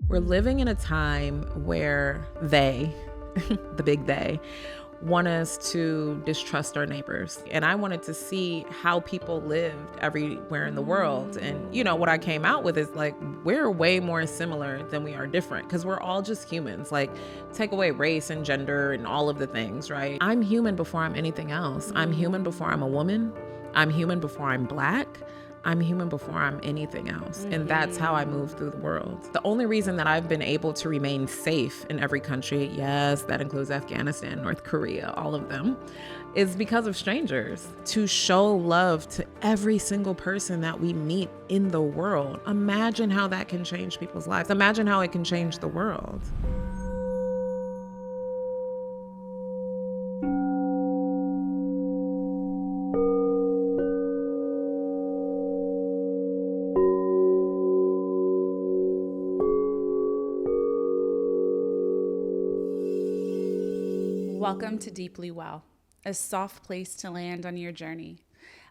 We're living in a time where they, the big they, want us to distrust our neighbors. And I wanted to see how people lived everywhere in the world. And, you know, what I came out with is like, we're way more similar than we are different because we're all just humans. Like, take away race and gender and all of the things, right? I'm human before I'm anything else. I'm human before I'm a woman. I'm human before I'm Black. I'm human before I'm anything else. And that's how I move through the world. The only reason that I've been able to remain safe in every country, yes, that includes Afghanistan, North Korea, all of them, is because of strangers. To show love to every single person that we meet in the world. Imagine how that can change people's lives. Imagine how it can change the world. Welcome to Deeply Well, a soft place to land on your journey.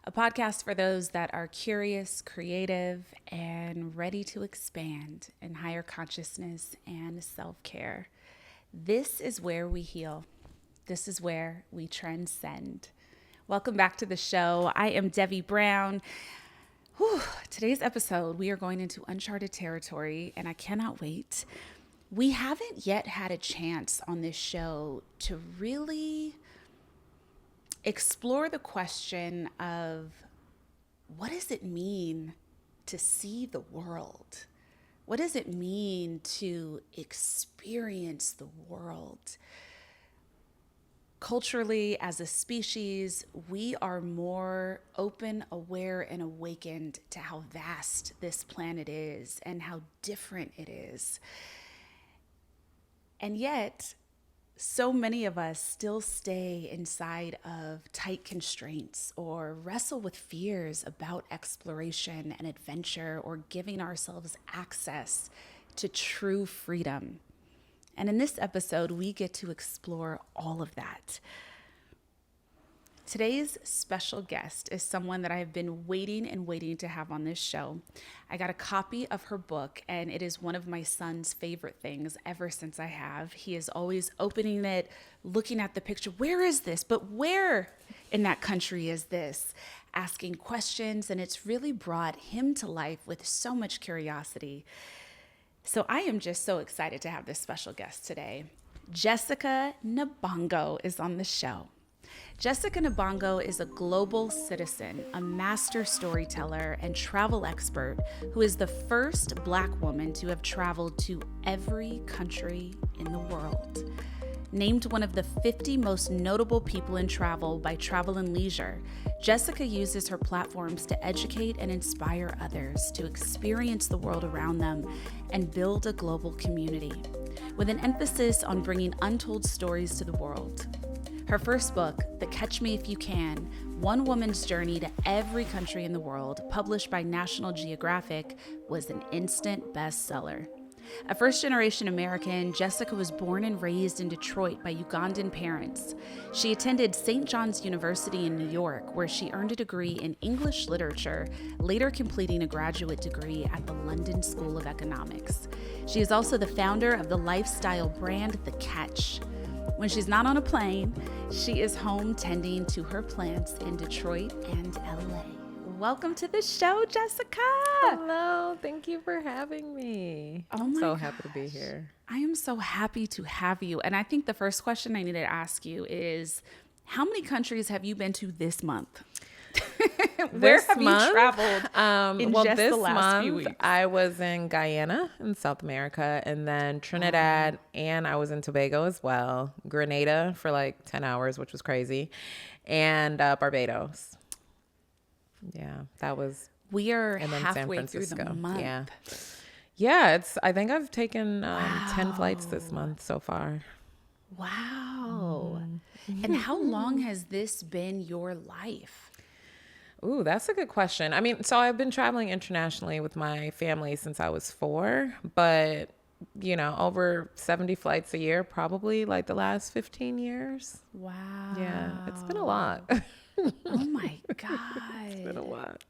A podcast for those that are curious, creative, and ready to expand in higher consciousness and self-care. This is where we heal. This is where we transcend. Welcome back to the show. I am Devi Brown. Today's episode, we are going into uncharted territory, and I cannot wait. We haven't yet had a chance on this show to really explore the question of what does it mean to see the world? What does it mean to experience the world? Culturally, as a species, we are more open, aware, and awakened to how vast this planet is and how different it is. And yet, so many of us still stay inside of tight constraints or wrestle with fears about exploration and adventure or giving ourselves access to true freedom. And in this episode, we get to explore all of that. Today's special guest is someone that I have been waiting to have on this show. I got a copy of her book, and it is one of my son's favorite things ever since I have. He is always opening it, looking at the picture. Where is this? But where in that country is this? Asking questions, and it's really brought him to life with so much curiosity. So I am just so excited to have this special guest today. Jessica Nabongo is on the show. Jessica Nabongo is a global citizen, a master storyteller, and travel expert who is the first Black woman to have traveled to every country in the world. Named one of the 50 most notable people in travel by Travel and Leisure, Jessica uses her platforms to educate and inspire others to experience the world around them and build a global community, with an emphasis on bringing untold stories to the world. Her first book, The Catch Me If You Can, One Woman's Journey to Every Country in the World, published by National Geographic, was an instant bestseller. A first-generation American, Jessica was born and raised in Detroit by Ugandan parents. She attended St. John's University in New York, where she earned a degree in English literature, later completing a graduate degree at the London School of Economics. She is also the founder of the lifestyle brand The Catch. When she's not on a plane, she is home tending to her plants in Detroit and LA. Welcome to the show, Jessica. Hello, thank you for having me. I'm so happy to be here. I am so happy to have you. And I think the first question I need to ask you is, how many countries have you been to this month? Where have you traveled in just the last few weeks? I was in Guyana in South America, and then Trinidad, and I was in Tobago as well. Grenada for like 10 hours, which was crazy, and Barbados. Yeah, that was. We are halfway through the month. Yeah. I think I've taken 10 flights this month so far. Wow. And how long has this been your life? Ooh, that's a good question. I mean, so I've been traveling internationally with my family since I was 4, but, you know, over 70 flights a year, probably like the last 15 years. Wow. Yeah, it's been a lot. Oh my God. It's been a lot.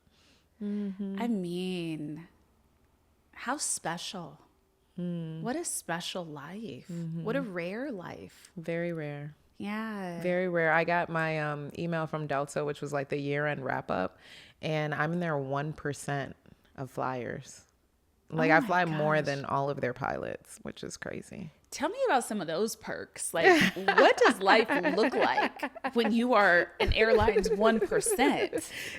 I mean, how special What a special life. What a rare life. Very rare. Yeah. Very rare. I got my email from Delta, which was like the year-end wrap-up, and I'm in their 1% of flyers. Like, Oh I my fly more gosh. than all of their pilots, which is crazy. Tell me about some of those perks. Like, what does life look like when you are an airline's 1%?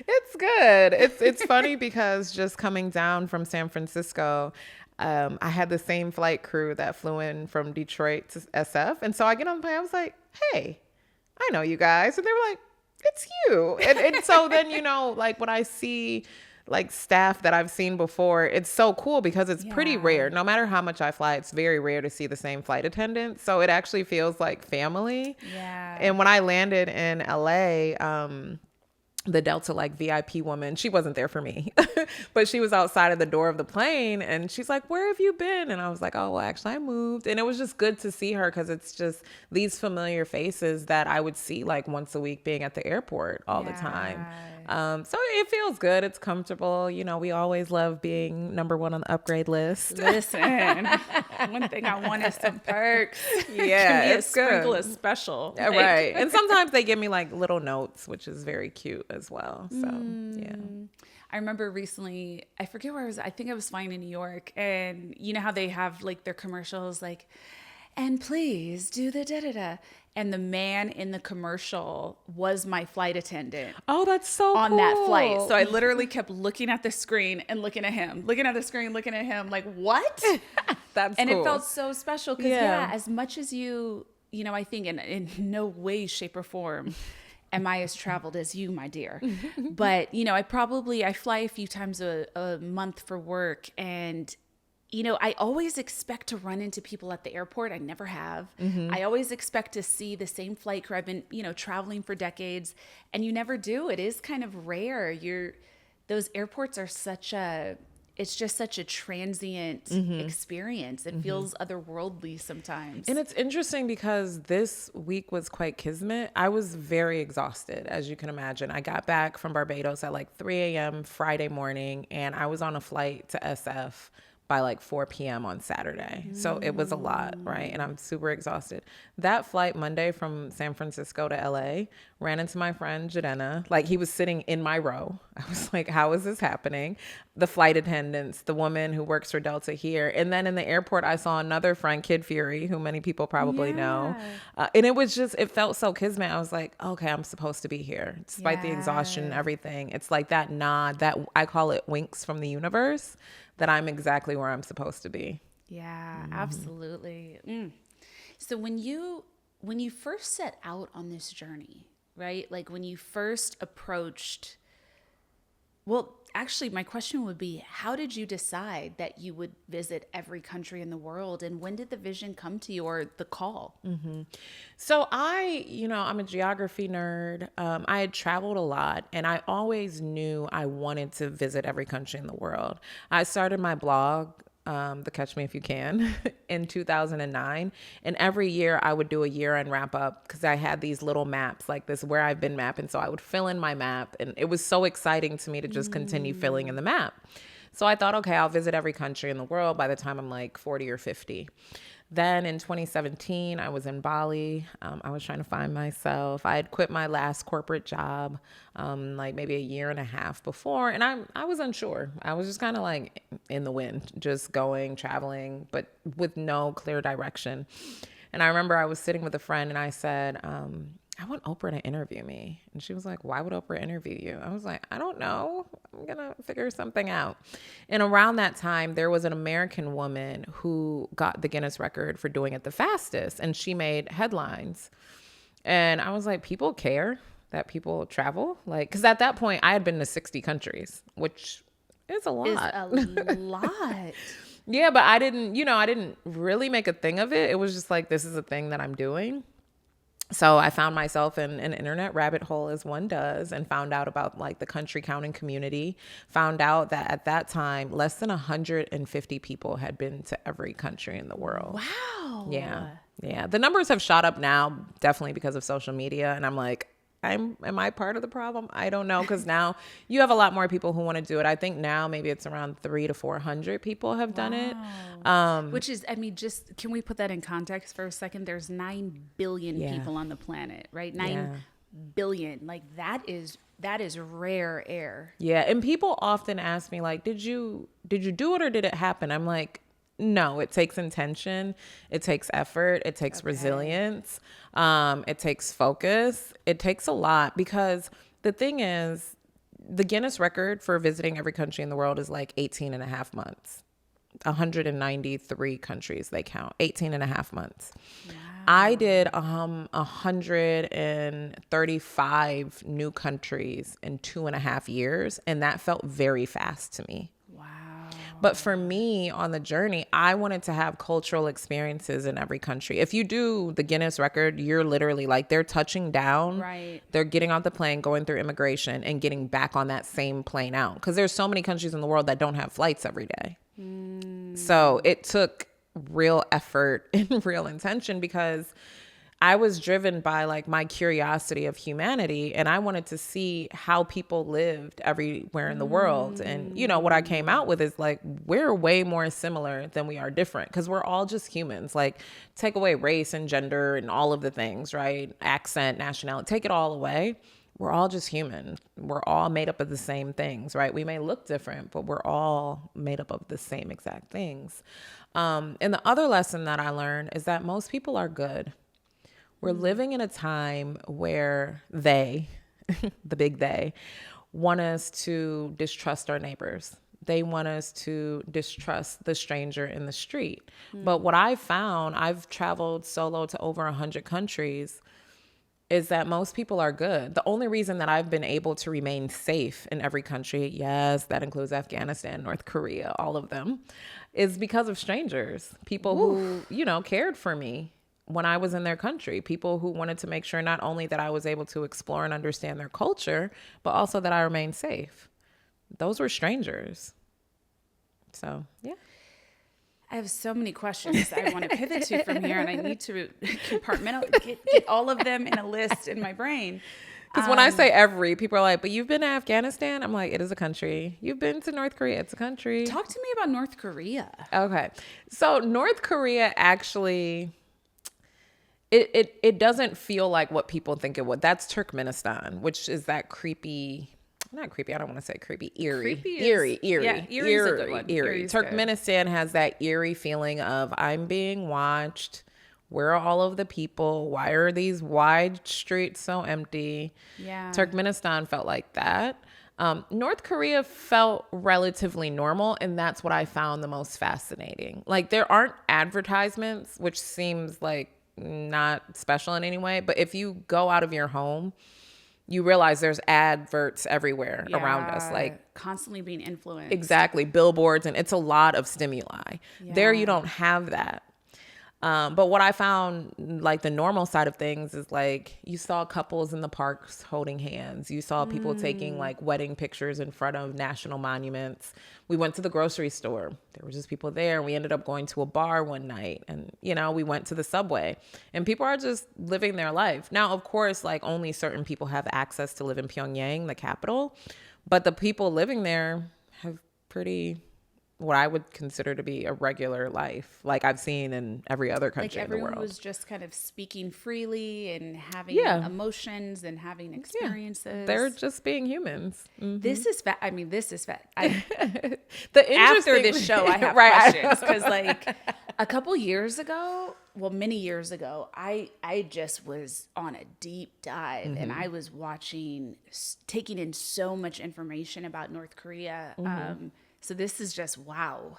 It's good. It's funny because just coming down from San Francisco, I had the same flight crew that flew in from Detroit to SF. And so I get on the plane, I was like, hey, I know you guys. And they were like, it's you. And so then, like when I see like staff that I've seen before, it's so cool because it's pretty rare. No matter how much I fly, it's very rare to see the same flight attendant. So it actually feels like family. Yeah. And when I landed in LA, the Delta like VIP woman, she wasn't there for me, but she was outside of the door of the plane and she's like, where have you been? And I was like, oh, well, actually I moved. And it was just good to see her because it's just these familiar faces that I would see like once a week being at the airport all the time. So it feels good. It's comfortable. We always love being number one on the upgrade list. Listen, one thing I want is some perks. Yeah, Give me it's a sprinkle good. of special. Right. And sometimes they give me like little notes, which is very cute as well. So, yeah. I remember recently, I forget where I was. I think I was flying in New York, and you know how they have like their commercials, like, and please do the da-da-da. And the man in the commercial was my flight attendant. Oh, that's so on cool. that flight. So I literally kept looking at the screen and looking at him, looking at the screen, looking at him, like, what? That's and cool. It felt so special because, as much as I think in no way, shape, or form am I as traveled as you, my dear. But, I fly a few times a month for work, and I always expect to run into people at the airport. I never have. I always expect to see the same flight crew. I've been, traveling for decades, and you never do. It is kind of rare. Those airports are it's just such a transient experience. It feels otherworldly sometimes. And it's interesting because this week was quite kismet. I was very exhausted, as you can imagine. I got back from Barbados at like 3 a.m. Friday morning, and I was on a flight to SF by like 4 p.m. on Saturday. So it was a lot, right? And I'm super exhausted. That flight Monday from San Francisco to LA, ran into my friend Jadena. Like, he was sitting in my row. I was like, how is this happening? The flight attendants, the woman who works for Delta here. And then in the airport, I saw another friend, Kid Fury, who many people probably know. And it felt so kismet. I was like, okay, I'm supposed to be here. Despite the exhaustion and everything. It's like that nod, that I call it winks from the universe, that I'm exactly where I'm supposed to be. Yeah, absolutely. So when you first set out on this journey, right? Like when you first approached, well, actually my question would be, how did you decide that you would visit every country in the world? And when did the vision come to you, or the call? So I'm a geography nerd. I had traveled a lot, and I always knew I wanted to visit every country in the world. I started my blog, the Catch Me If You Can, in 2009. And every year I would do a year-end wrap-up because I had these little maps like this where I've been mapping. So I would fill in my map, and it was so exciting to me to just continue filling in the map. So I thought, okay, I'll visit every country in the world by the time I'm like 40 or 50. Then in 2017, I was in Bali. I was trying to find myself. I had quit my last corporate job like maybe a year and a half before. And I was unsure. I was just kind of like in the wind, just going, traveling, but with no clear direction. And I remember I was sitting with a friend and I said, I want Oprah to interview me. And she was like, why would Oprah interview you? I was like, I don't know. I'm going to figure something out. And around that time, there was an American woman who got the Guinness record for doing it the fastest. And she made headlines. And I was like, people care that people travel? Like, because at that point, I had been to 60 countries, which is a lot. It's a lot. Yeah, but I didn't really make a thing of it. It was just like, this is a thing that I'm doing. So I found myself in an internet rabbit hole, as one does, and found out about like the country counting community, found out that at that time, less than 150 people had been to every country in the world. Wow. Yeah. The numbers have shot up now, definitely because of social media. And I'm like, am I part of the problem? I don't know, because now you have a lot more people who want to do it. I think now maybe it's around 300 to 400 people have done it. Which is, I mean, just can we put that in context for a second? There's 9 billion Yeah. people on the planet, right? 9 Yeah. billion. Like that is rare air. Yeah, and people often ask me like, did you do it or did it happen? I'm like, no, it takes intention, it takes effort, it takes resilience, it takes focus, it takes a lot, because the thing is, the Guinness record for visiting every country in the world is like 18 and a half months. 193 countries they count, 18 and a half months. Wow. I did 135 new countries in 2.5 years, and that felt very fast to me. Wow. But for me on the journey, I wanted to have cultural experiences in every country. If you do the Guinness record, you're literally like, they're touching down, right? They're getting off the plane, going through immigration, and getting back on that same plane out. Because there's so many countries in the world that don't have flights every day. So it took real effort and real intention, because I was driven by like my curiosity of humanity, and I wanted to see how people lived everywhere in the world. And you know, what I came out with is like, we're way more similar than we are different, because we're all just humans. Like, take away race and gender and all of the things, right? Accent, nationality, take it all away. We're all just human. We're all made up of the same things, right? We may look different, but we're all made up of the same exact things. And the other lesson that I learned is that most people are good. We're living in a time where they, the big they, want us to distrust our neighbors. They want us to distrust the stranger in the street. But what I found, I've traveled solo to over 100 countries, is that most people are good. The only reason that I've been able to remain safe in every country, yes, that includes Afghanistan, North Korea, all of them, is because of strangers. People who, you know, cared for me when I was in their country. People who wanted to make sure not only that I was able to explore and understand their culture, but also that I remained safe. Those were strangers. So, yeah. I have so many questions I want to pivot to from here, and I need to compartmentalize, get all of them in a list in my brain. Because when I say every, people are like, but you've been to Afghanistan? I'm like, it is a country. You've been to North Korea? It's a country. Talk to me about North Korea. Okay. So North Korea actually, it doesn't feel like what people think it would. That's Turkmenistan, which is that creepy... Not creepy. I don't want to say creepy. Eerie. Eerie. Yeah, Eerie's a good one. Eerie. Turkmenistan has that eerie feeling of, I'm being watched. Where are all of the people? Why are these wide streets so empty? Yeah. Turkmenistan felt like that. North Korea felt relatively normal, and that's what I found the most fascinating. Like, there aren't advertisements, which seems like not special in any way, but if you go out of your home, you realize there's adverts everywhere around us, like constantly being influenced. Exactly. Billboards, and it's a lot of stimuli. Yeah. There, you don't have that. But what I found, like the normal side of things, is like you saw couples in the parks holding hands. You saw people taking like wedding pictures in front of national monuments. We went to the grocery store. There were just people there. We ended up going to a bar one night, and, you know, we went to the subway, and people are just living their life. Now, of course, like only certain people have access to live in Pyongyang, the capital, but the people living there have pretty, what I would consider to be a regular life, like I've seen in every other country in the world. Everyone was just kind of speaking freely and having emotions and having experiences. Yeah. They're just being humans. Mm-hmm. This is I mean, this is After this show, I have questions, because like a couple years ago, well, many years ago, I just was on a deep dive, and I was taking in so much information about North Korea. So this is just wow.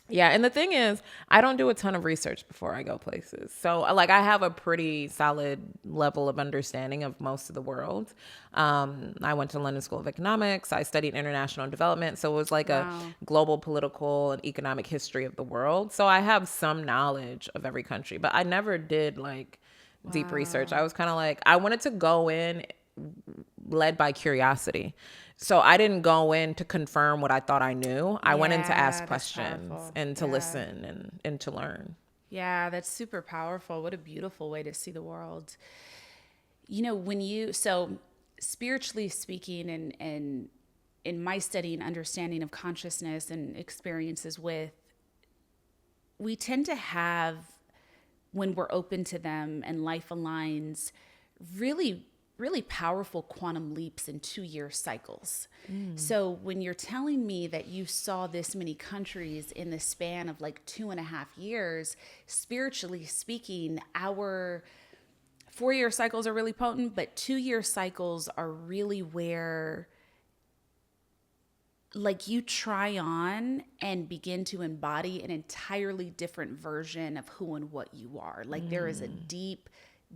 Yeah. And the thing is, I don't do a ton of research before I go places. So like I have a pretty solid level of understanding of most of the world. I went to London School of Economics. I studied international development. So it was like a global political and economic history of the world. So I have some knowledge of every country, but I never did like deep research. I was kind of like, I wanted to go in led by curiosity. So I didn't go in to confirm what I thought I knew. I went in to ask questions and to listen and to learn. Yeah, that's super powerful. What a beautiful way to see the world. So spiritually speaking, and in my study and understanding of consciousness and experiences we tend to have, when we're open to them and life aligns, really, really powerful quantum leaps in 2-year cycles. So when you're telling me that you saw this many countries in the span of like 2.5 years, spiritually speaking, our 4-year cycles are really potent, but 2-year cycles are really where like you try on and begin to embody an entirely different version of who and what you are. Like there is a deep,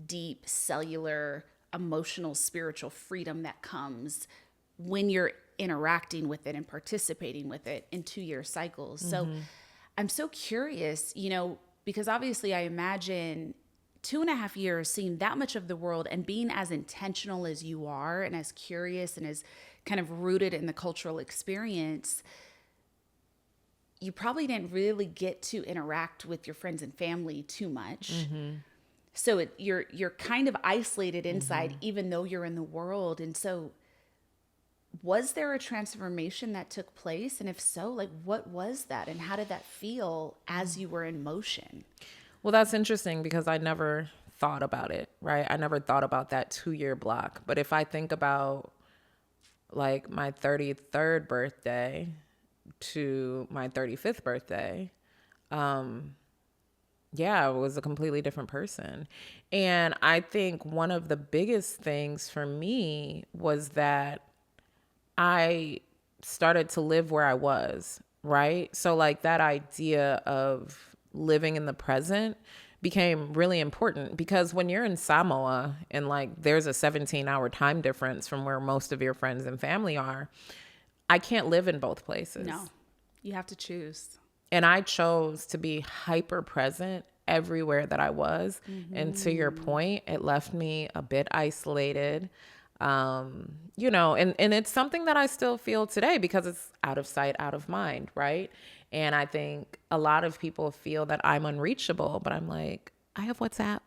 deep cellular, emotional, spiritual freedom that comes when you're interacting with it and participating with it in 2-year cycles. So I'm so curious, because obviously I imagine 2.5 years seeing that much of the world and being as intentional as you are and as curious and as kind of rooted in the cultural experience, you probably didn't really get to interact with your friends and family too much. So you're kind of isolated inside, even though you're in the world. And so was there a transformation that took place? And if so, like what was that? And how did that feel as you were in motion? Well, that's interesting because I never thought about it, right? I never thought about that 2-year block. But if I think about like my 33rd birthday to my 35th birthday, yeah, I was a completely different person. And I think one of the biggest things for me was that I started to live where I was, right? So like that idea of living in the present became really important because when you're in Samoa and like there's a 17-hour time difference from where most of your friends and family are, I can't live in both places. No, you have to choose. And I chose to be hyper present everywhere that I was. And to your point, it left me a bit isolated. And it's something that I still feel today because it's out of sight, out of mind, right? And I think a lot of people feel that I'm unreachable, but I'm like, I have WhatsApp.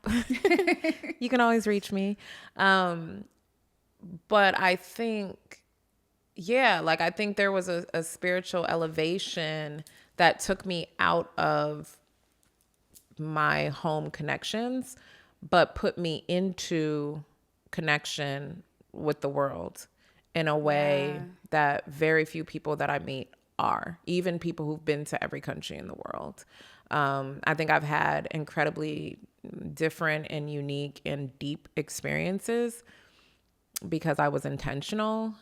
You can always reach me. But I think, I think there was a spiritual elevation that took me out of my home connections, but put me into connection with the world in a way that very few people that I meet are, even people who've been to every country in the world. I think I've had incredibly different and unique and deep experiences because I was intentional,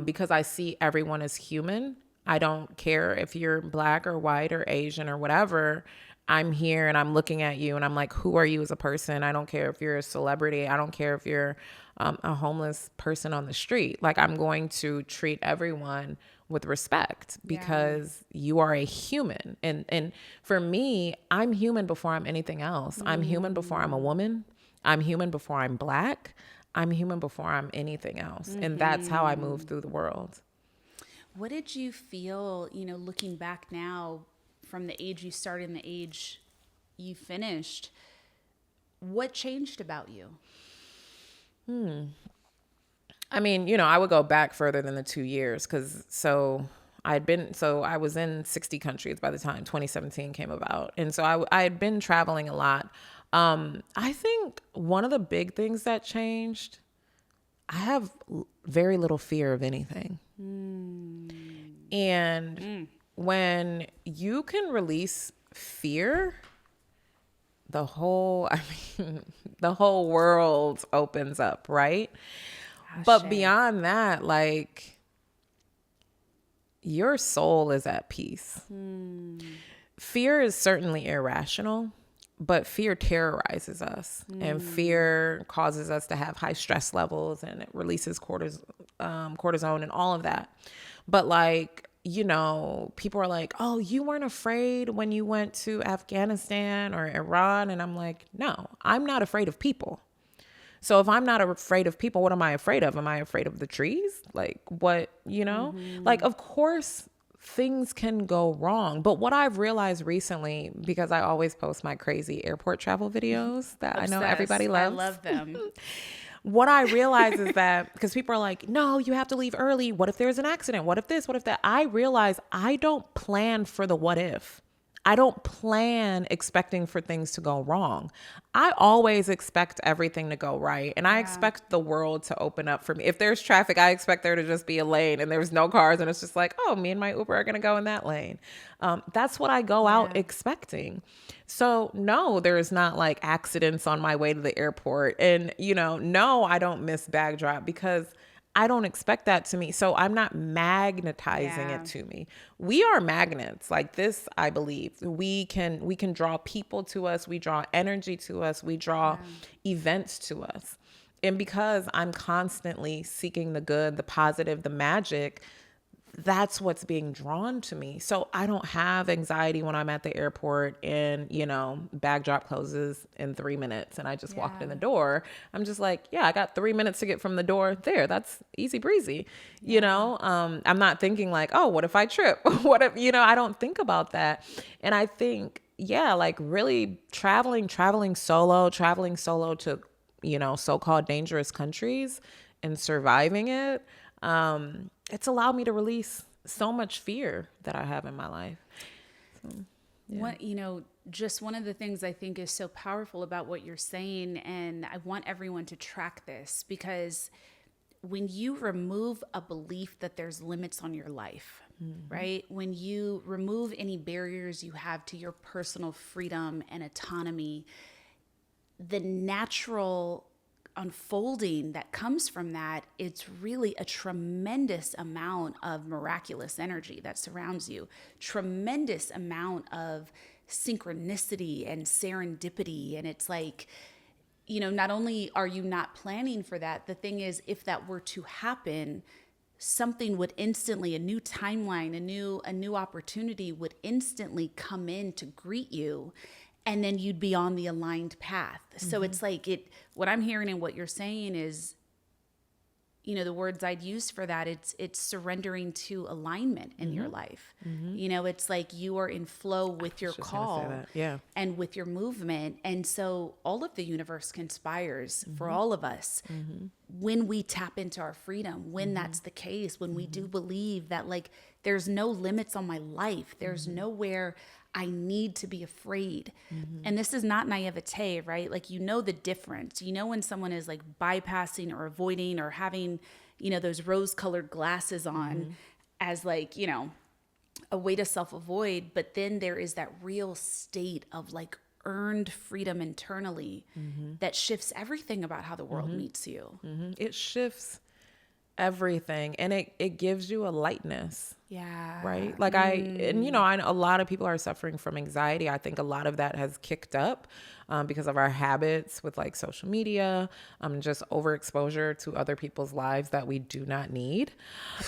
because I see everyone as human. I don't care if you're Black or white or Asian or whatever. I'm here and I'm looking at you and I'm like, who are you as a person? I don't care if you're a celebrity. I don't care if you're a homeless person on the street. Like I'm going to treat everyone with respect because you are a human. And for me, I'm human before I'm anything else. I'm human before I'm a woman. I'm human before I'm Black. I'm human before I'm anything else. And that's how I move through the world. What did you feel, looking back now from the age you started and the age you finished? What changed about you? I mean, I would go back further than the 2 years I was in 60 countries by the time 2017 came about. And so I had been traveling a lot. I think one of the big things that changed, I have very little fear of anything. And when you can release fear, the whole world opens up, right? But beyond that, like, your soul is at peace. Fear is certainly irrational, but fear terrorizes us, and fear causes us to have high stress levels, and it releases cortisone and all of that. But like, people are like, oh, you weren't afraid when you went to Afghanistan or Iran. And I'm like, no, I'm not afraid of people. So if I'm not afraid of people, what am I afraid of? Am I afraid of the trees? Like what, like, of course things can go wrong. But what I've realized recently, because I always post my crazy airport travel videos that I know everybody loves. I love them. What I realize is that because people are like, no, you have to leave early. What if there's an accident? What if this? What if that? I realize I don't plan for the what if. I don't plan expecting for things to go wrong. I always expect everything to go right. And I Yeah. expect the world to open up for me. If there's traffic, I expect there to just be a lane and there's no cars. And it's just like, oh, me and my Uber are going to go in that lane. That's what I go out Yeah. expecting. So no, there's not like accidents on my way to the airport. And, no, I don't miss bag drop because I don't expect that to me. So I'm not magnetizing Yeah. it to me. We are magnets. Like this, I believe. We can draw people to us, we draw energy to us, we draw events to us. And because I'm constantly seeking the good, the positive, the magic, that's what's being drawn to me. So I don't have anxiety when I'm at the airport and, bag drop closes in 3 minutes and I just walked in the door. I'm just like, yeah, I got 3 minutes to get from the door there. That's easy breezy. I'm not thinking like, oh, what if I trip? What if, I don't think about that. And I think, yeah, like really traveling solo to, so-called dangerous countries and surviving it. It's allowed me to release so much fear that I have in my life. What, just one of the things I think is so powerful about what you're saying, and I want everyone to track this, because when you remove a belief that there's limits on your life, right? When you remove any barriers you have to your personal freedom and autonomy, the natural unfolding that comes from that, it's really a tremendous amount of miraculous energy that surrounds you, tremendous amount of synchronicity and serendipity. And it's like, not only are you not planning for that, the thing is, if that were to happen, something would instantly, a new timeline, a new opportunity would instantly come in to greet you, and then you'd be on the aligned path. So it's like what I'm hearing and what you're saying is, the words I'd use for that, it's surrendering to alignment in your life. It's like you are in flow with your call and with your movement. And so all of the universe conspires for all of us when we tap into our freedom, when that's the case, when we do believe that like there's no limits on my life, there's nowhere I need to be afraid. And this is not naivete, right? Like, the difference. When someone is like bypassing or avoiding or having, those rose-colored glasses on as like, a way to self-avoid. But then there is that real state of like earned freedom internally that shifts everything about how the world meets you. It shifts everything, and it gives you a lightness. Yeah. Right. Like I know a lot of people are suffering from anxiety. I think a lot of that has kicked up because of our habits with like social media, just overexposure to other people's lives that we do not need.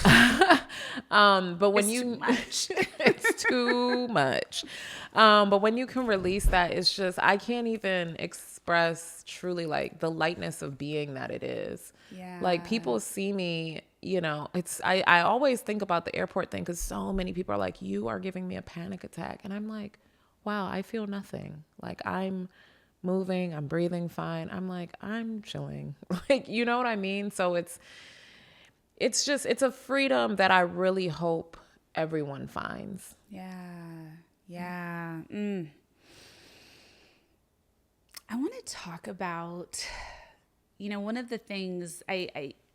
But when Too much. it's too much. But when you can release that, it's just, I can't even express truly like the lightness of being that it is. Yeah. Like people see me, I always think about the airport thing because so many people are like, you are giving me a panic attack. And I'm like, wow, I feel nothing. Like I'm moving, I'm breathing fine. I'm like, I'm chilling. Like, you know what I mean? So it's a freedom that I really hope everyone finds. Yeah. Yeah. I want to talk about, one of the things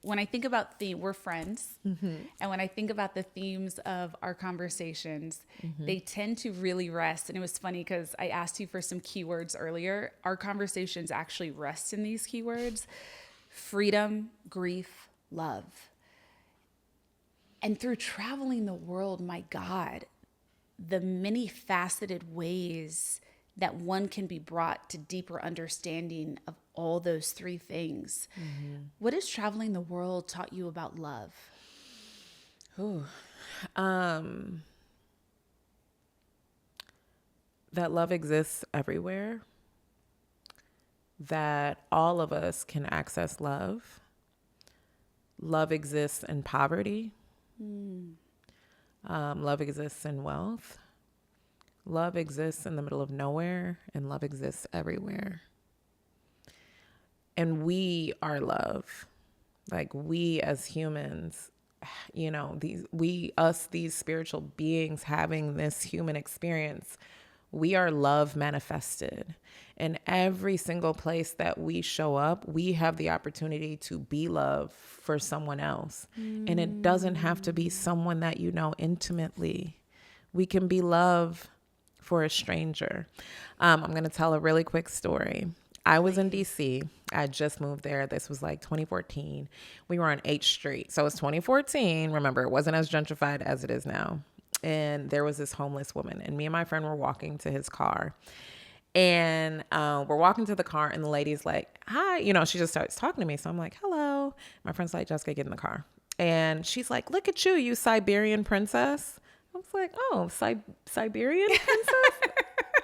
when I think about we're friends, and when I think about the themes of our conversations, they tend to really rest. And it was funny because I asked you for some keywords earlier. Our conversations actually rest in these keywords: freedom, grief, love. And through traveling the world, my God, the many faceted ways that one can be brought to deeper understanding of all those three things. What has traveling the world taught you about love? That love exists everywhere, that all of us can access love. Love exists in poverty. Love exists in wealth. Love exists in the middle of nowhere, and love exists everywhere. And we are love. Like, we as humans, you know, these spiritual beings having this human experience, we are love manifested. In every single place that we show up, we have the opportunity to be love for someone else. And it doesn't have to be someone that you know intimately. We can be love for a stranger. I'm going to tell a really quick story. I was in DC. I just moved there. This was like 2014. We were on H Street. So it's 2014. Remember, it wasn't as gentrified as it is now. And there was this homeless woman, and me and my friend were walking to his car. And we're walking to the car, and the lady's like, hi. You know, she just starts talking to me. So I'm like, hello. My friend's like, Jessica, get in the car. And she's like, look at you, you Siberian princess. I was like, oh, Siberian princess?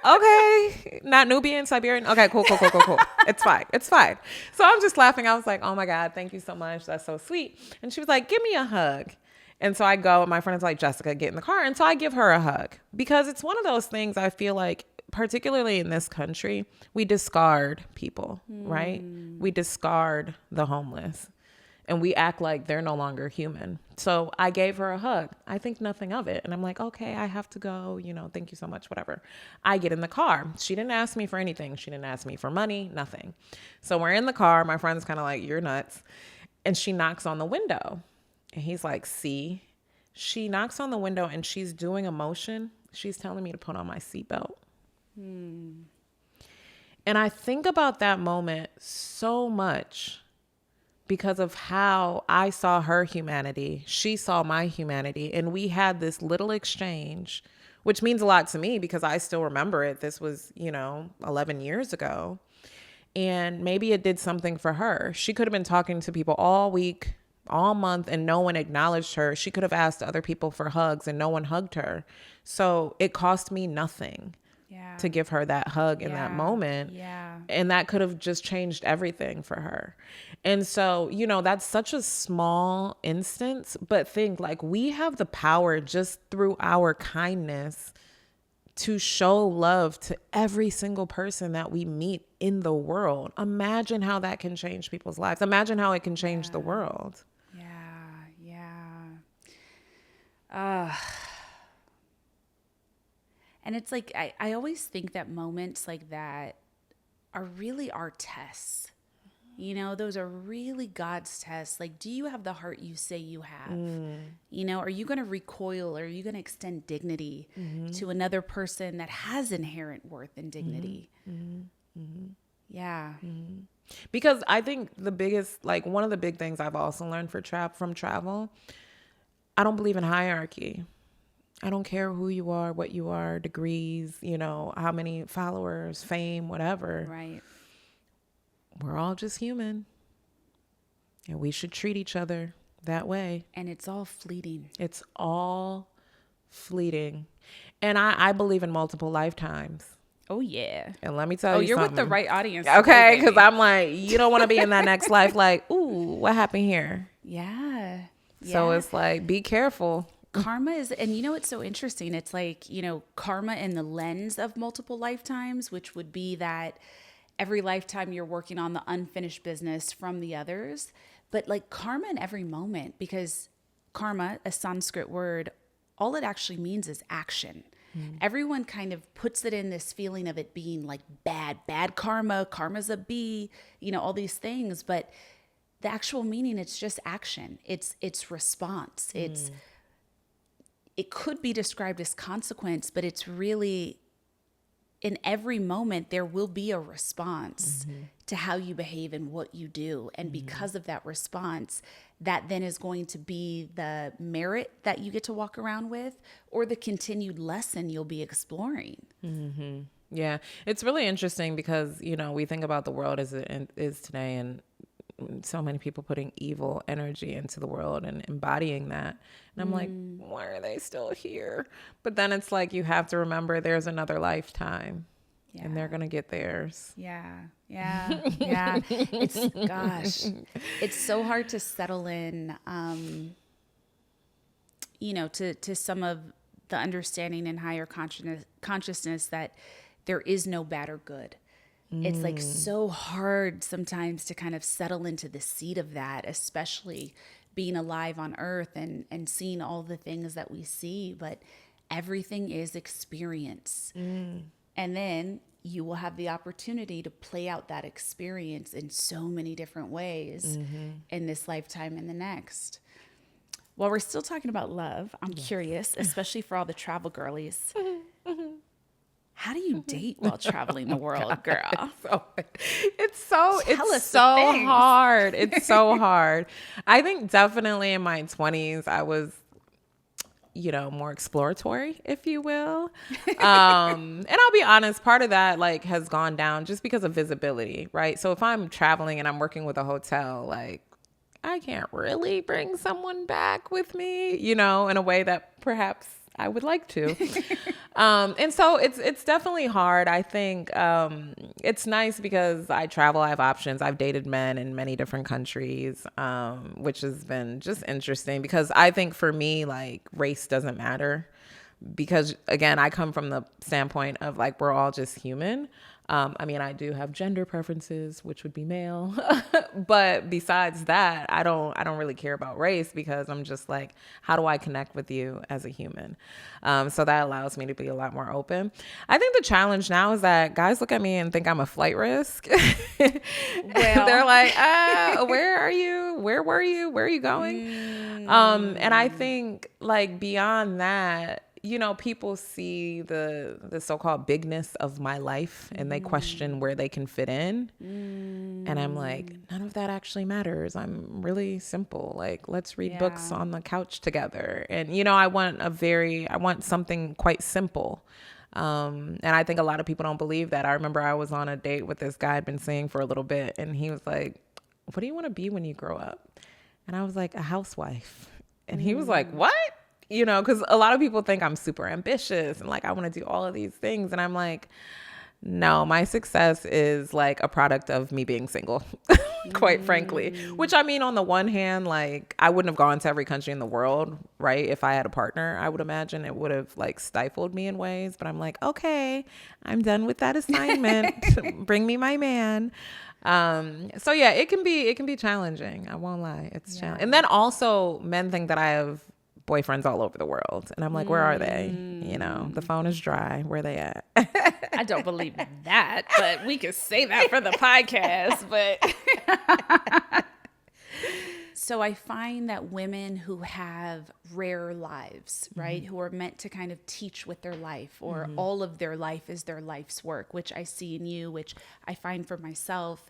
Okay. Not Nubian, Siberian. Okay, cool. It's fine. So I'm just laughing. I was like, oh my God, thank you so much. That's so sweet. And she was like, give me a hug. And so I go, and my friend is like, Jessica, get in the car. And so I give her a hug, because it's one of those things I feel like, particularly in this country, we discard people, right? We discard the homeless, and we act like they're no longer human. So I gave her a hug. I think nothing of it. And I'm like, okay, I have to go, you know, thank you so much, whatever. I get in the car. She didn't ask me for anything. She didn't ask me for money, nothing. So we're in the car. My friend's kind of like, you're nuts. And she knocks on the window. And he's like, see? She knocks on the window, and she's doing a motion. She's telling me to put on my seatbelt. And I think about that moment so much, because of how I saw her humanity. She saw my humanity. And we had this little exchange, which means a lot to me because I still remember it. This was, 11 years ago. And maybe it did something for her. She could have been talking to people all week, all month, and no one acknowledged her. She could have asked other people for hugs and no one hugged her. So it cost me nothing to give her that hug in that moment. Yeah. And that could have just changed everything for her. And so, that's such a small instance, but think like we have the power just through our kindness to show love to every single person that we meet in the world. Imagine how that can change people's lives. Imagine how it can change the world. And it's like, I always think that moments like that are really our tests. Those are really God's tests. Like, do you have the heart you say you have? Are you going to recoil, or are you going to extend dignity to another person that has inherent worth and dignity? Yeah. Because I think the biggest, one of the big things I've also learned from travel, I don't believe in hierarchy. I don't care who you are, what you are, degrees, how many followers, fame, whatever. Right. We're all just human. And we should treat each other that way. And it's all fleeting. It's all fleeting. And I believe in multiple lifetimes. Oh, yeah. And let me tell you you're something. with the right audience. Okay, because I'm like, you don't want to be in that next life like, ooh, what happened here? Yeah. So it's like, be careful. Karma is, and it's so interesting. It's like, karma in the lens of multiple lifetimes, which would be that every lifetime you're working on the unfinished business from the others. But like karma in every moment, because karma, a Sanskrit word, all it actually means is action. Everyone kind of puts it in this feeling of it being like bad karma's a B, all these things. But the actual meaning, it's just action. It's response. It could be described as consequence, but it's really, in every moment, there will be a response to how you behave and what you do. And because of that response, that then is going to be the merit that you get to walk around with, or the continued lesson you'll be exploring. Yeah. It's really interesting because, we think about the world as it is today, and so many people putting evil energy into the world and embodying that. And I'm like, why are they still here? But then it's like, you have to remember there's another lifetime and they're going to get theirs. Yeah. It's so hard to settle in, to some of the understanding and higher consciousness that there is no bad or good. It's like so hard sometimes to kind of settle into the seat of that, especially being alive on earth and seeing all the things that we see. But everything is experience. And then you will have the opportunity to play out that experience in so many different ways in this lifetime and the next. While we're still talking about love, I'm curious, especially for all the travel girlies, how do you date while traveling the world, girl? It's so hard. It's so hard. I think definitely in my 20s, I was, more exploratory, if you will. And I'll be honest, part of that like has gone down just because of visibility, right? So if I'm traveling and I'm working with a hotel, like I can't really bring someone back with me, in a way that perhaps I would like to. And so it's definitely hard. I think it's nice because I travel, I have options. I've dated men in many different countries, which has been just interesting because I think for me, like race doesn't matter because again, I come from the standpoint of like, we're all just human. I do have gender preferences, which would be male, but besides that, I don't really care about race because I'm just like, how do I connect with you as a human? So that allows me to be a lot more open. I think the challenge now is that guys look at me and think I'm a flight risk. Well, they're like, where are you? Where were you? Where are you going? And I think like beyond that, people see the so-called bigness of my life and they question where they can fit in. And I'm like, none of that actually matters. I'm really simple. Like, let's read books on the couch together. And, I want something quite simple. And I think a lot of people don't believe that. I remember I was on a date with this guy I'd been seeing for a little bit and he was like, what do you want to be when you grow up? And I was like, a housewife. And he was like, what? Because a lot of people think I'm super ambitious and like I want to do all of these things. And I'm like, no, my success is like a product of me being single, quite frankly. Which on the one hand, like I wouldn't have gone to every country in the world, right? If I had a partner, I would imagine it would have like stifled me in ways. But I'm like, okay, I'm done with that assignment. Bring me my man. So yeah, it can be challenging. I won't lie. It's challenging. And then also men think that I have boyfriends all over the world. And I'm like, where are they? The phone is dry. Where are they at? I don't believe that, but we could say that for the podcast. But so I find that women who have rare lives, right, who are meant to kind of teach with their life or all of their life is their life's work, which I see in you, which I find for myself,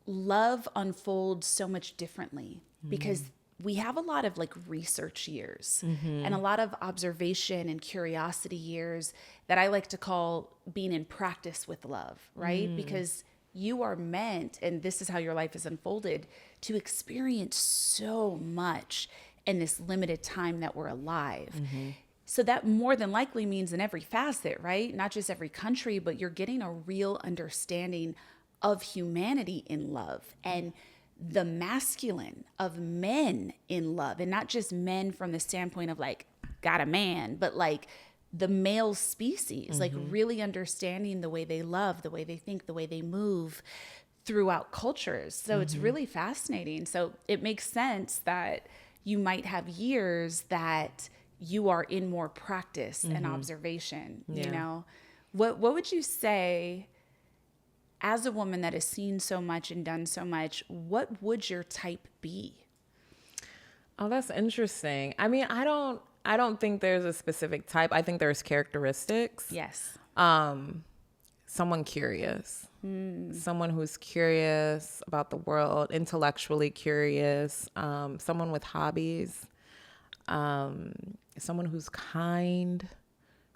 love unfolds so much differently because we have a lot of like research years and a lot of observation and curiosity years that I like to call being in practice with love, right? Because you are meant, and this is how your life is unfolded, to experience so much in this limited time that we're alive. So that more than likely means in every facet, right? Not just every country, but you're getting a real understanding of humanity in love and the masculine of men in love, and not just men from the standpoint of like, got a man, but like the male species, like really understanding the way they love, the way they think, the way they move throughout cultures. So it's really fascinating. So it makes sense that you might have years that you are in more practice and observation, What would you say, as a woman that has seen so much and done so much, what would your type be? Oh, that's interesting. I don't think there's a specific type. I think there's characteristics. Yes. Someone curious. Someone who's curious about the world, intellectually curious, someone with hobbies, someone who's kind,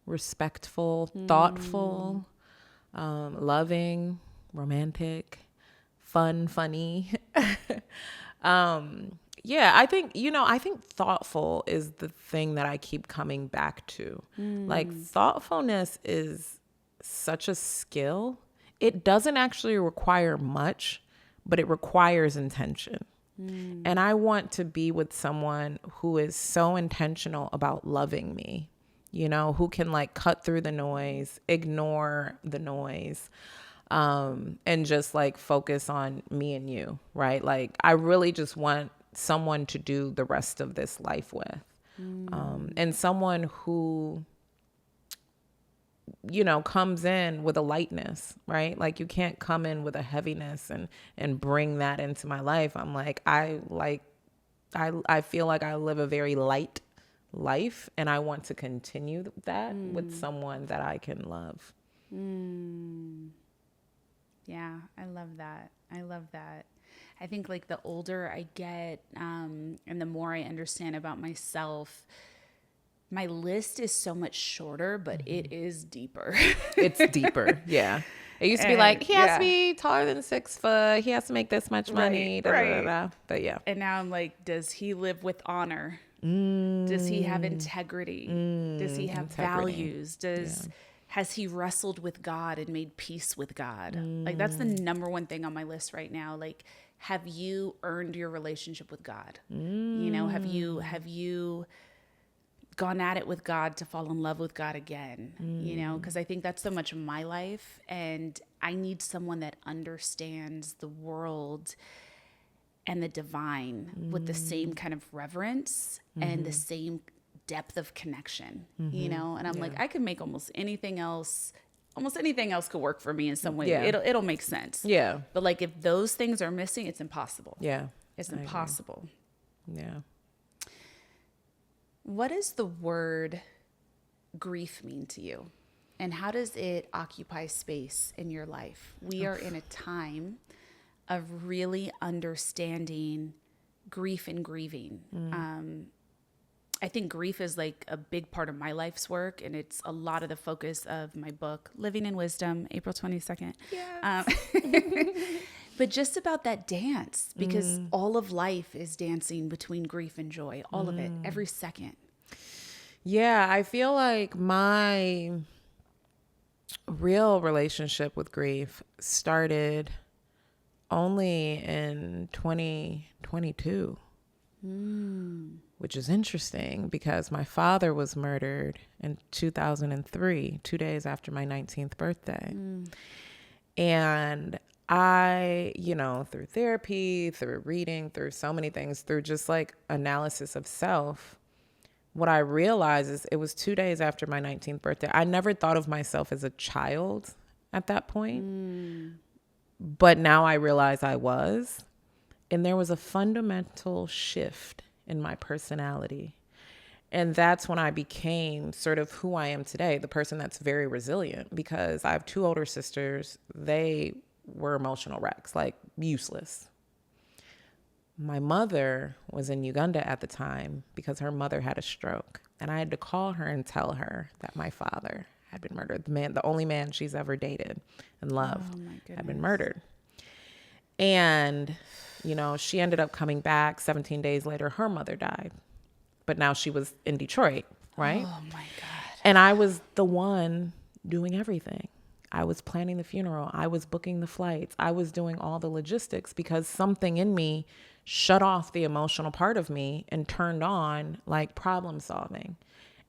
respectful, thoughtful, loving, romantic, funny. I think thoughtful is the thing that I keep coming back to. Like thoughtfulness is such a skill. It doesn't actually require much, but it requires intention. And I want to be with someone who is so intentional about loving me who can like cut through the noise, ignore the noise, and just like focus on me and you, right? Like I really just want someone to do the rest of this life with, and someone who, comes in with a lightness, right? Like you can't come in with a heaviness and bring that into my life. I'm like, I feel like I live a very light life, and I want to continue that with someone that I can love. Yeah, I love that. I love that. I think like the older I get, and the more I understand about myself, my list is so much shorter, but it is deeper. It's deeper. Yeah. It used to be like, he has to be taller than 6 foot. He has to make this much money. Right, Da, da, da, right. da. But yeah. And now I'm like, does he live with honor? Does he have integrity? Does he have values? Has he wrestled with God and made peace with God? Like that's the number one thing on my list right now. Like, have you earned your relationship with God? Have you gone at it with God to fall in love with God again? Because I think that's so much of my life, and I need someone that understands the world and the divine with the same kind of reverence and the same depth of connection, and I'm like, I can make almost anything else could work for me in some way. Yeah. It'll make sense. Yeah. But like if those things are missing, it's impossible. Yeah. It's impossible. Yeah. What does the word grief mean to you? And how does it occupy space in your life? We are in a time of really understanding grief and grieving. I think grief is like a big part of my life's work, and it's a lot of the focus of my book, Living in Wisdom, April 22nd. Yes. But just about that dance, because all of life is dancing between grief and joy, all of it, every second. Yeah, I feel like my real relationship with grief started only in 2022, which is interesting because my father was murdered in 2003, 2 days after my 19th birthday. And I, through therapy, through reading, through so many things, through just like analysis of self, what I realized is it was 2 days after my 19th birthday. I never thought of myself as a child at that point, but now I realize I was. And there was a fundamental shift in my personality. And that's when I became sort of who I am today, the person that's very resilient, because I have 2 older sisters. They were emotional wrecks, like useless. My mother was in Uganda at the time because her mother had a stroke. And I had to call her and tell her that my father had been murdered. The only man she's ever dated and loved had been murdered. And, she ended up coming back 17 days later. Her mother died. But now she was in Detroit, right? Oh, my God. And I was the one doing everything. I was planning the funeral. I was booking the flights. I was doing all the logistics because something in me shut off the emotional part of me and turned on like problem solving.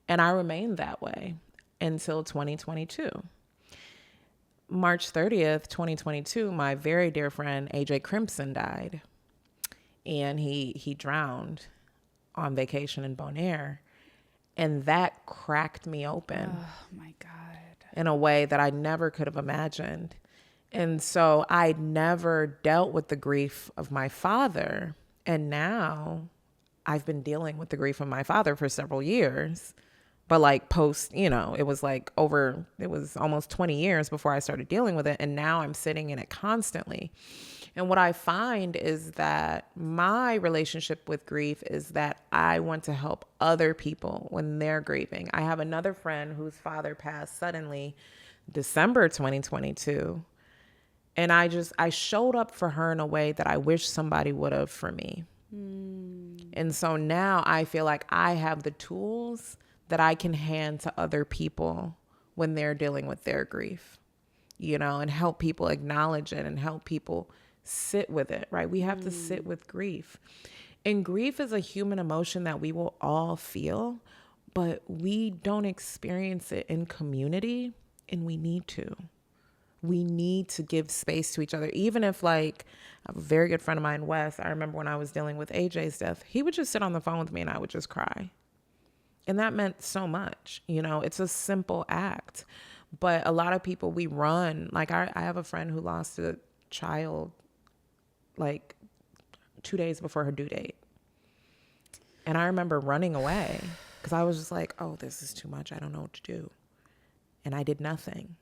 And I remained that way until 2022. March 30th, 2022, my very dear friend, AJ Crimson, died. And he drowned on vacation in Bonaire. And that cracked me open. Oh, my God. In a way that I never could have imagined. And so I never dealt with the grief of my father. And now I've been dealing with the grief of my father for several years. But like post, it was almost 20 years before I started dealing with it. And now I'm sitting in it constantly. And what I find is that my relationship with grief is that I want to help other people when they're grieving. I have another friend whose father passed suddenly December 2022. And I showed up for her in a way that I wish somebody would have for me. And so now I feel like I have the tools that I can hand to other people when they're dealing with their grief, and help people acknowledge it and help people sit with it, right? We have to sit with grief. And grief is a human emotion that we will all feel, but we don't experience it in community, and we need to. We need to give space to each other. Even if, like, I have a very good friend of mine, Wes, I remember when I was dealing with AJ's death, he would just sit on the phone with me and I would just cry. And that meant so much. You know, it's a simple act. But a lot of people, we run. Like, I have a friend who lost a child like 2 days before her due date. And I remember running away because I was just like, oh, this is too much. I don't know what to do. And I did nothing.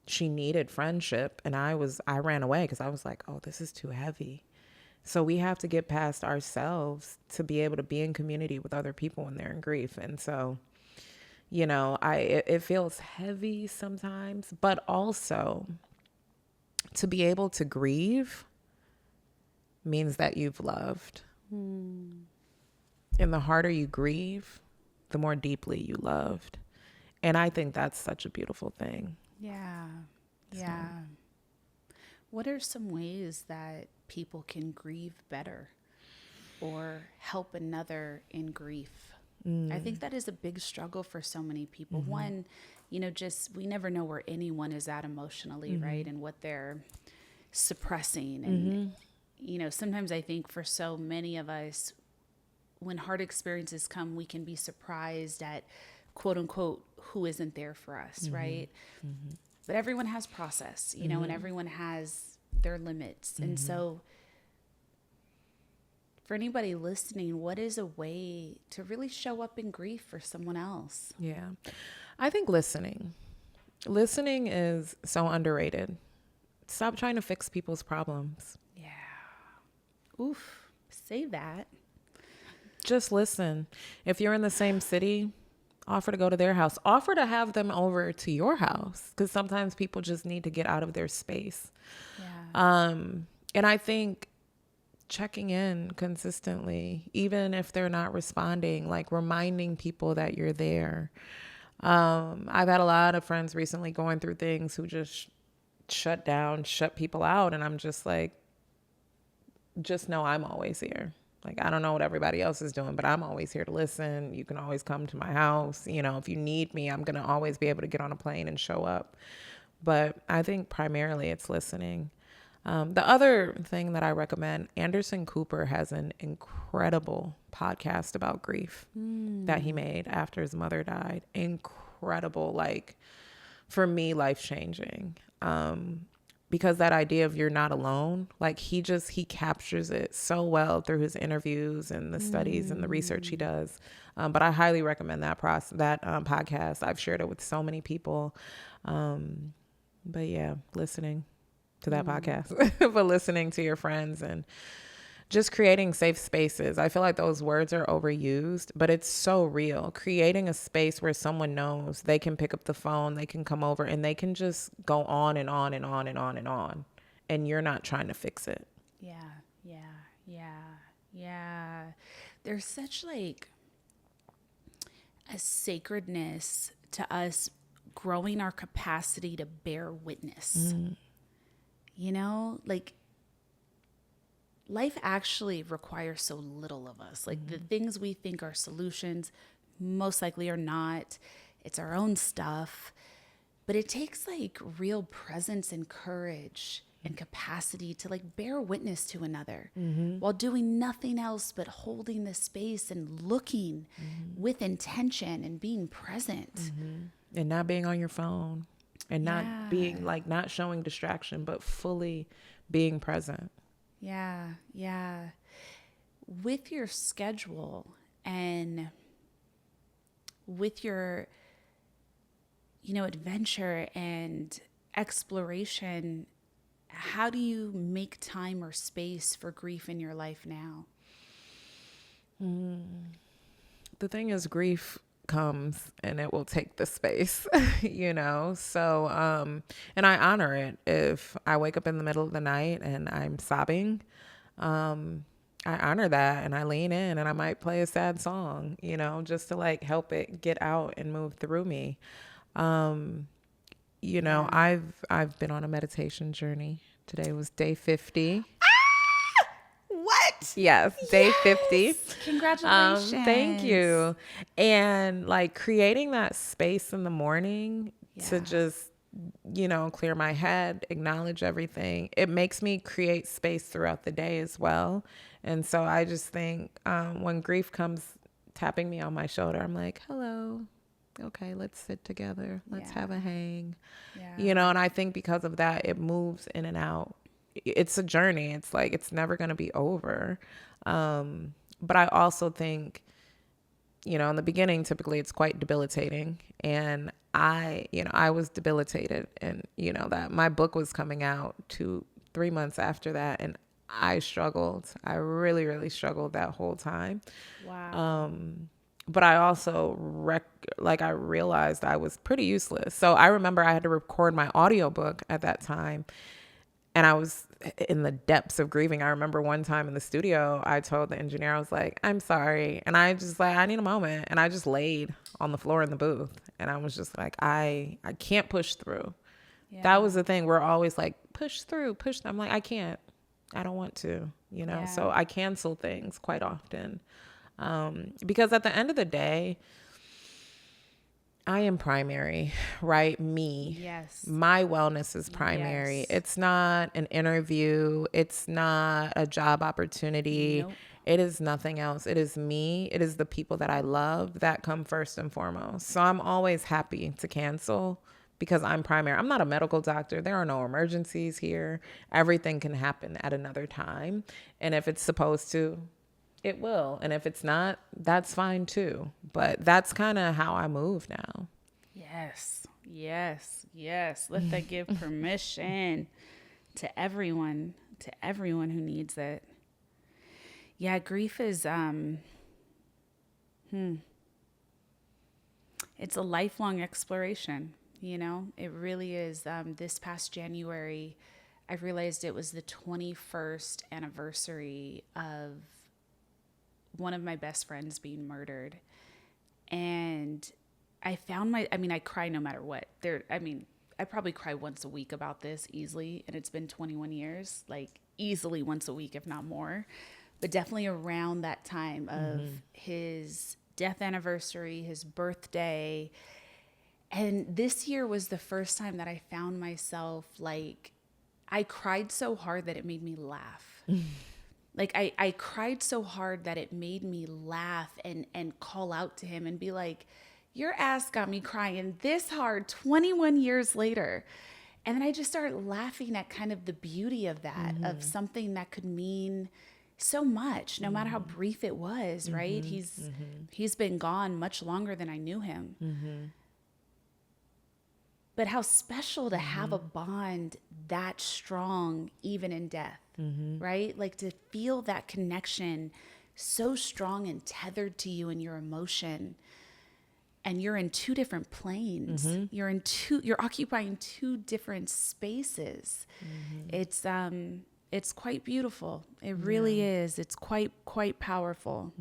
She needed friendship. And I ran away because I was like, oh, this is too heavy. So we have to get past ourselves to be able to be in community with other people when they're in grief. And so, you know, it feels heavy sometimes, but also to be able to grieve means that you've loved. And the harder you grieve, the more deeply you loved. And I think that's such a beautiful thing. Yeah. Yeah. What are some ways that people can grieve better or help another in grief? I think that is a big struggle for so many people. One, you know, just we never know where anyone is at emotionally, right? And what they're suppressing. And, you know, sometimes I think for so many of us, when hard experiences come, we can be surprised at, quote unquote, who isn't there for us, right? But everyone has process, you know, and everyone has their limits. And so for anybody listening, what is a way to really show up in grief for someone else? Yeah. I think listening is so underrated. Stop trying to fix people's problems. Yeah. Oof. Say that. Just listen. If you're in the same city, offer to go to their house. Offer to have them over to your house, because sometimes people just need to get out of their space. Yeah. And I think checking in consistently, even if they're not responding, like reminding people that you're there. I've had a lot of friends recently going through things who just shut people out. And I'm just like, just know I'm always here. Like, I don't know what everybody else is doing, but I'm always here to listen. You can always come to my house. You know, if you need me, I'm going to always be able to get on a plane and show up. But I think primarily it's listening. The other thing that I recommend, Anderson Cooper has an incredible podcast about grief that he made after his mother died. Incredible, like, for me, life-changing. Because that idea of you're not alone, like he captures it so well through his interviews and the studies and the research he does. But I highly recommend that podcast. I've shared it with so many people. But yeah, listening to that podcast, but listening to your friends and just creating safe spaces. I feel like those words are overused, but it's so real. Creating a space where someone knows they can pick up the phone, they can come over, and they can just go on and on and on and on and on. And you're not trying to fix it. Yeah. There's such like a sacredness to us growing our capacity to bear witness. You know, like, life actually requires so little of us. Like, the things we think are solutions most likely are not. It's our own stuff. But it takes like real presence and courage and capacity to like bear witness to another while doing nothing else but holding the space and looking with intention and being present. And not being on your phone and not being like, not showing distraction, but fully being present. Yeah. With your schedule and with your, you know, adventure and exploration, how do you make time or space for grief in your life now? The thing is, grief comes and it will take the space, you know? So, and I honor it. If I wake up in the middle of the night and I'm sobbing, I honor that and I lean in and I might play a sad song, you know, just to like help it get out and move through me. You know, I've been on a meditation journey. Today was day 50. What? Yes, day 50. Congratulations. Thank you. And like creating that space in the morning to Yeah. just, clear my head, acknowledge everything. It makes me create space throughout the day as well. And so I just think when grief comes tapping me on my shoulder, I'm like, hello. Okay, let's sit together. Let's have a hang. Yeah. And I think because of that, it moves in and out. It's a journey. It's like, it's never going to be over. But I also think, in the beginning, typically it's quite debilitating. And I was debilitated, and, that my book was coming out 3 months after that. And I struggled. I really, really struggled that whole time. Wow. But I also I realized I was pretty useless. So I remember I had to record my audiobook at that time, and I was in the depths of grieving. I remember one time in the studio, I told the engineer, I was like, I'm sorry. And I just I need a moment. And I just laid on the floor in the booth. And I was just like, I can't push through. Yeah. That was the thing. We're always like, push through, push. I'm like, I can't. I don't want to, Yeah. So I cancel things quite often. Because at the end of the day, I am primary, right? Me. Yes. My wellness is primary. Yes. It's not an interview. It's not a job opportunity. Nope. It is nothing else. It is me. It is the people that I love that come first and foremost. So I'm always happy to cancel because I'm primary. I'm not a medical doctor. There are no emergencies here. Everything can happen at another time. And if it's supposed to, it will. And if it's not, that's fine too. But that's kind of how I move now. Yes. Yes. Yes. Let that give permission to everyone who needs it. Yeah, grief is it's a lifelong exploration, It really is. This past January, I realized it was the 21st anniversary of one of my best friends being murdered. And I found I cry no matter what. I probably cry once a week about this easily, and it's been 21 years, like easily once a week, if not more. But definitely around that time of his death anniversary, his birthday. And this year was the first time that I found myself like, I cried so hard that it made me laugh. Like I cried so hard that it made me laugh and call out to him and be like, your ass got me crying this hard 21 years later. And then I just started laughing at kind of the beauty of that, of something that could mean so much, no matter how brief it was, right? He's been gone much longer than I knew him. But how special to have a bond that strong, even in death, right? Like to feel that connection so strong and tethered to you and your emotion. And you're in two different planes. You're occupying two different spaces. It's quite beautiful. It really is. It's quite powerful.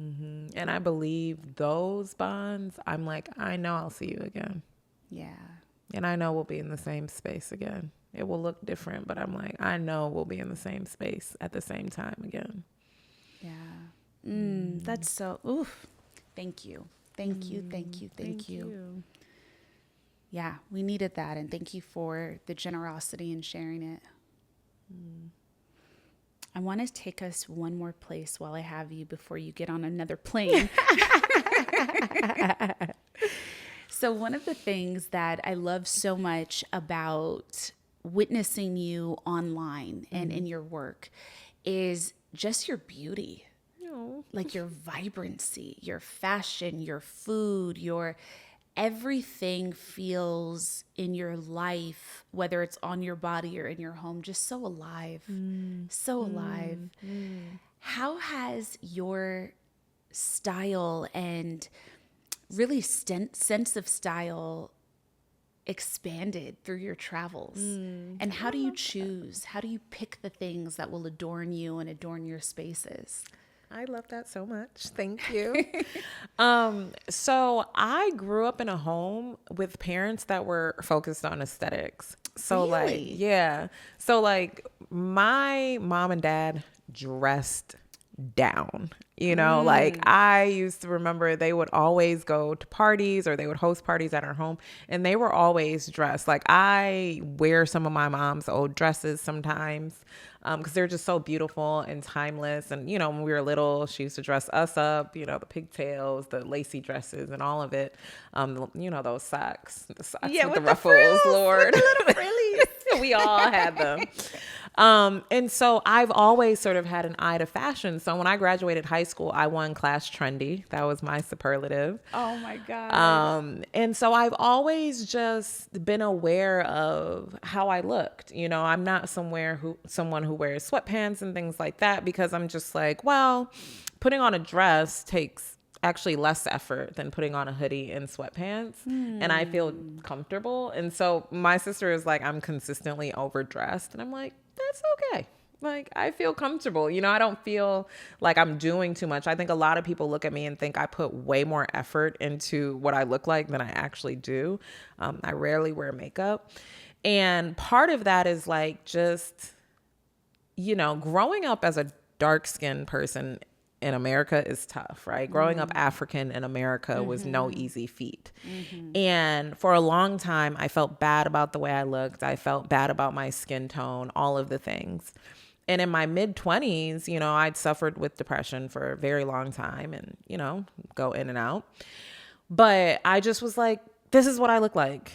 And I believe those bonds, I'm like, I know I'll see you again. Yeah. And I know we'll be in the same space again. It will look different, but I'm like, I know we'll be in the same space at the same time again. Yeah. That's so, oof. Thank you. Thank you. Thank you. Yeah, we needed that. And thank you for the generosity and sharing it. I want to take us one more place while I have you before you get on another plane. So one of the things that I love so much about witnessing you online and in your work is just your beauty. Like your vibrancy, your fashion, your food, your everything feels in your life, whether it's on your body or in your home, just so alive, so alive. How has your style and really sense of style expanded through your travels? And how do you choose? How do you pick the things that will adorn you and adorn your spaces? I love that so much. Thank you. So I grew up in a home with parents that were focused on aesthetics. So Really? So like my mom and dad dressed down. Like I used to remember they would always go to parties or they would host parties at our home and they were always dressed. Like I wear some of my mom's old dresses sometimes because they're just so beautiful and timeless. And, when we were little, she used to dress us up, the pigtails, the lacy dresses and all of it. Those socks, the socks with the ruffles, frills, Lord. with the little frillies. We all had them. And so I've always sort of had an eye to fashion. So when I graduated high school, I won class trendy. That was my superlative. Oh my God. And so I've always just been aware of how I looked. I'm not someone who wears sweatpants and things like that because I'm just like, well, putting on a dress takes actually less effort than putting on a hoodie and sweatpants and I feel comfortable. And so my sister is like, I'm consistently overdressed and I'm like, that's okay. Like I feel comfortable. I don't feel like I'm doing too much. I think a lot of people look at me and think I put way more effort into what I look like than I actually do. I rarely wear makeup. And part of that is like just, growing up as a dark-skinned person in America is tough, right? Growing up African in America was no easy feat. And for a long time, I felt bad about the way I looked. I felt bad about my skin tone, all of the things. And in my mid-20s, I'd suffered with depression for a very long time and, go in and out. But I just was like, this is what I look like.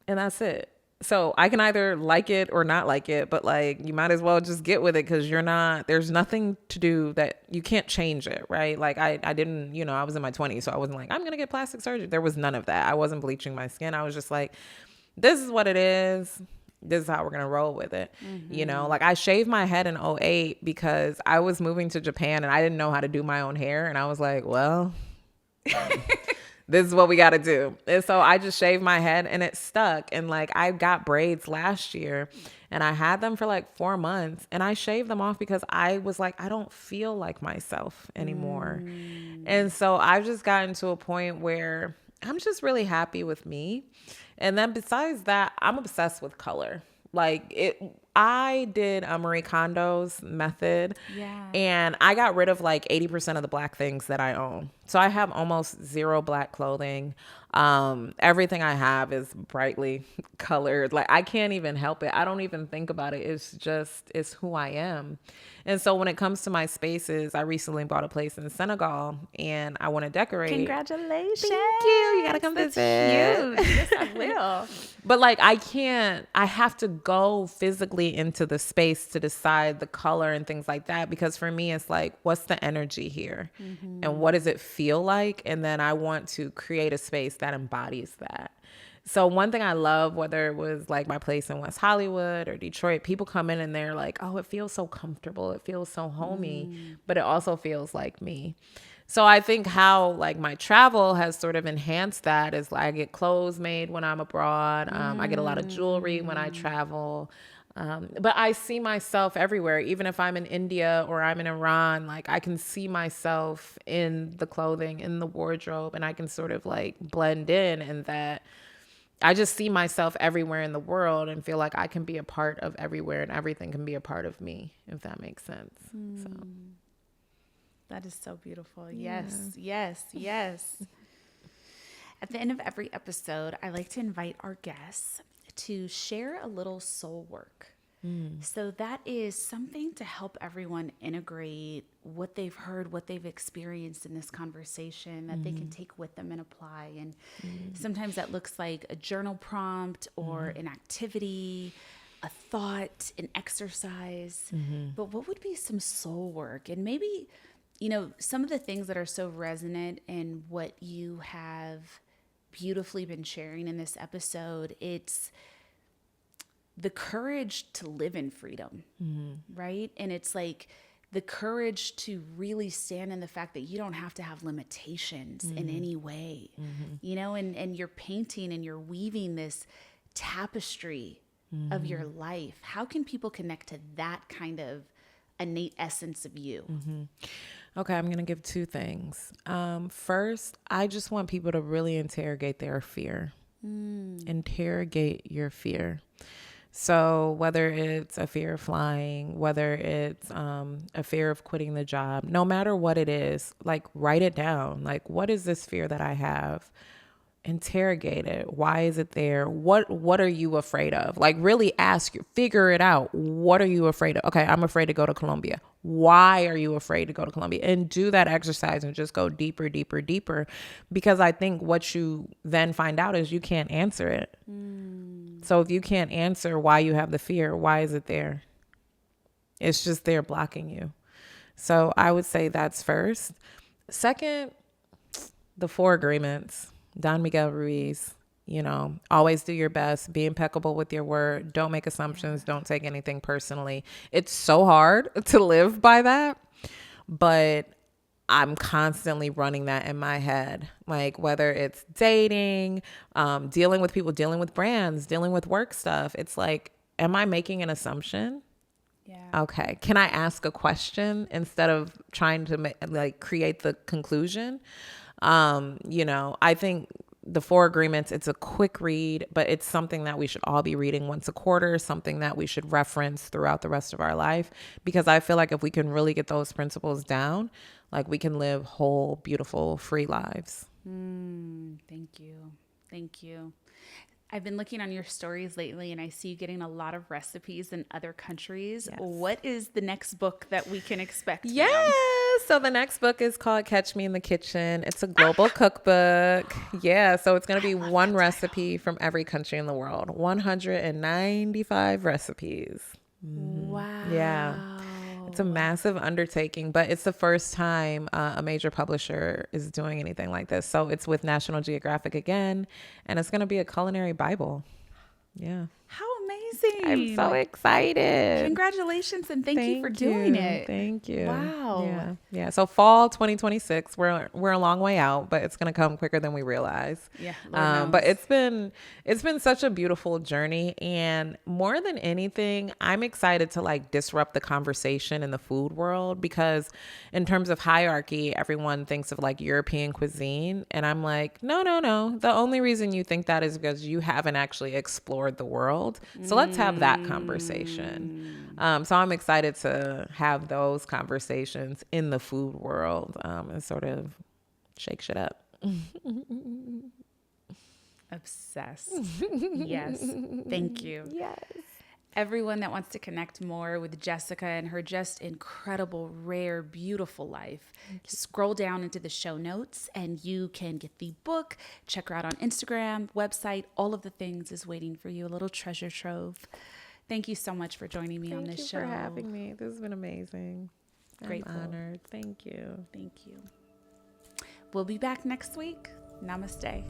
And that's it. So I can either like it or not like it, but like you might as well just get with it because there's nothing to do that you can't change it, right? Like I didn't, I was in my 20s, so I wasn't like, I'm going to get plastic surgery. There was none of that. I wasn't bleaching my skin. I was just like, this is what it is. This is how we're going to roll with it. Like I shaved my head in '08 because I was moving to Japan and I didn't know how to do my own hair. And I was like, well, this is what we got to do. And so I just shaved my head and it stuck. And like I got braids last year and I had them for like 4 months and I shaved them off because I was like, I don't feel like myself anymore. And so I've just gotten to a point where I'm just really happy with me. And then besides that, I'm obsessed with color. I did Marie Kondo's method and I got rid of like 80% of the black things that I own. So I have almost zero black clothing. Everything I have is brightly colored. Like I can't even help it. I don't even think about it. It's who I am. And so when it comes to my spaces, I recently bought a place in Senegal and I want to decorate. Congratulations. Thank you. You got to come visit. Huge. Yes, I will. But like I have to go physically into the space to decide the color and things like that. Because for me, it's like, what's the energy here? And what does it feel like? And then I want to create a space that embodies that. So one thing I love, whether it was like my place in West Hollywood or Detroit, people come in and they're like, oh, it feels so comfortable. It feels so homey, but it also feels like me. So I think how like my travel has sort of enhanced that is like I get clothes made when I'm abroad. I get a lot of jewelry when I travel. But I see myself everywhere, even if I'm in India or I'm in Iran, like I can see myself in the clothing, in the wardrobe, and I can sort of like blend in and that I just see myself everywhere in the world and feel like I can be a part of everywhere and everything can be a part of me, if that makes sense. So that is so beautiful. Yes, yes, yes. At the end of every episode, I like to invite our guests to share a little soul work. So that is something to help everyone integrate what they've heard, what they've experienced in this conversation that they can take with them and apply. And sometimes that looks like a journal prompt or an activity, a thought, an exercise. But what would be some soul work? And maybe, some of the things that are so resonant in what you have beautifully been sharing in this episode, it's the courage to live in freedom, right? And it's like the courage to really stand in the fact that you don't have to have limitations in any way, and you're painting and you're weaving this tapestry of your life. How can people connect to that kind of innate essence of you? Okay, I'm going to give two things. First, I just want people to really interrogate their fear. Interrogate your fear. So whether it's a fear of flying, whether it's a fear of quitting the job, no matter what it is, like write it down. Like, what is this fear that I have? Interrogate it. Why is it there? What are you afraid of? Like, really ask you, figure it out. What are you afraid of? Okay, I'm afraid to go to Colombia. Why are you afraid to go to Colombia? And do that exercise and just go deeper, deeper, deeper. Because I think what you then find out is you can't answer it. So if you can't answer why you have the fear, why is it there? It's just there blocking you. So I would say that's first. Second, the 4 agreements. Don Miguel Ruiz, always do your best, be impeccable with your word. Don't make assumptions. Don't take anything personally. It's so hard to live by that, but I'm constantly running that in my head. Like, whether it's dating, dealing with people, dealing with brands, dealing with work stuff. It's like, am I making an assumption? Yeah. Okay. Can I ask a question instead of trying to create the conclusion? I think the 4 agreements, it's a quick read, but it's something that we should all be reading once a quarter, something that we should reference throughout the rest of our life, because I feel like if we can really get those principles down, like, we can live whole, beautiful, free lives. Thank you. Thank you. I've been looking on your stories lately, and I see you getting a lot of recipes in other countries. Yes. What is the next book that we can expect? Yeah. So the next book is called Catch Me in the Kitchen. It's a global cookbook. Yeah. So it's going to be one recipe from every country in the world. 195 recipes. Wow. Yeah. It's a massive undertaking, but it's the first time a major publisher is doing anything like this. So it's with National Geographic again, and it's going to be a culinary Bible. Yeah. How amazing. I'm so excited. Congratulations, and thank you for doing it. Thank you. Wow. Yeah. So fall 2026, we're a long way out, but it's going to come quicker than we realize. Yeah. Lord But knows. it's been such a beautiful journey, and more than anything, I'm excited to disrupt the conversation in the food world, because in terms of hierarchy, everyone thinks of European cuisine, and I'm like, no. The only reason you think that is because you haven't actually explored the world. So let's have that conversation. So I'm excited to have those conversations in the food world, and sort of shake shit up. Obsessed. Yes. Thank you. Yes. Everyone that wants to connect more with Jessica and her just incredible, rare, beautiful life, scroll down into the show notes and you can get the book, check her out on Instagram, website, all of the things is waiting for you, a little treasure trove. Thank you so much for joining me on this show. Thank you for having me. This has been amazing. Grateful. I'm honored. Thank you. Thank you. We'll be back next week. Namaste.